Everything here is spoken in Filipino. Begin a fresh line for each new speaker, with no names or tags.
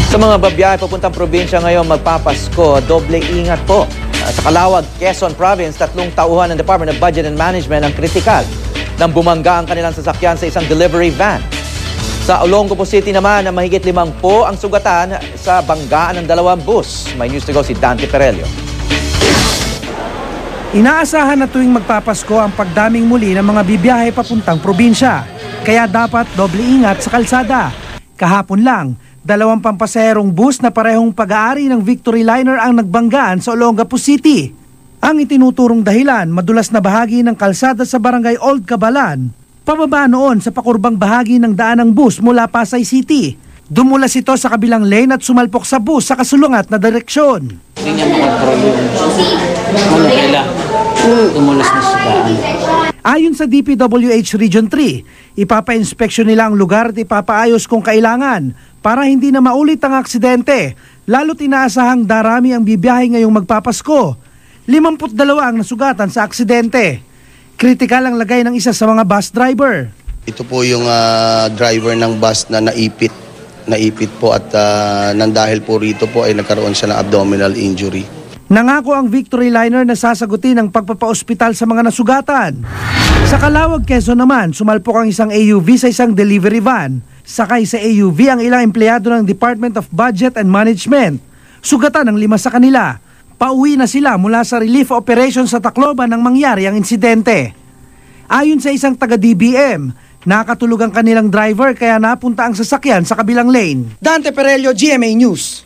Sa mga babiyahe papuntang probinsya ngayon magpapasko, doble ingat po. Sa Calauag, Quezon Province, 3 tauhan ng Department of Budget and Management ang kritikal nang bumangga ang kanilang sasakyan sa isang delivery van. Sa Olongapo City naman, na mahigit 5 ang sugatan sa banggaan ng 2 bus. May news to go si Dante Perelio.
Inaasahan na tuwing magpapasko ang pagdaming muli ng mga bibiyahe papuntang probinsya. Kaya dapat doble ingat sa kalsada. Kahapon lang, 2 pampasaherong bus na parehong pag-aari ng Victory Liner ang nagbanggaan sa Olongapo City. Ang itinuturong dahilan, madulas na bahagi ng kalsada sa barangay Old Cabalan, pababa noon sa pakurbang bahagi ng daan ng bus mula Pasay City. Dumulas ito sa kabilang lane at sumalpok sa bus sa kasulungat na direksyon.
Hindi niya makakontrol yung kaila. Dumulas na sa daan.
Ayon sa DPWH Region 3, ipapa-inspeksyon nila ang lugar at ipapaayos kung kailangan para hindi na maulit ang aksidente, lalo't inaasahang darami ang bibiyahe ngayong magpapasko. 52 ang nasugatan sa aksidente. Kritikal ang lagay ng isa sa mga bus driver.
Ito po yung driver ng bus na naipit po at nang dahil po rito po ay nagkaroon siya ng abdominal injury.
Nangako ang Victory Liner na sasagutin ang pagpapa-ospital sa mga nasugatan. Sa Calauag, Quezon naman, sumalpok ang isang AUV sa isang delivery van. Sakay sa AUV ang ilang empleyado ng Department of Budget and Management. Sugatan ang 5 sa kanila. Pauwi na sila mula sa relief operation sa Tacloban nang mangyari ang insidente. Ayon sa isang taga-DBM, nakatulog ang kanilang driver kaya napunta ang sasakyan sa kabilang lane. Dante Perelio, GMA News.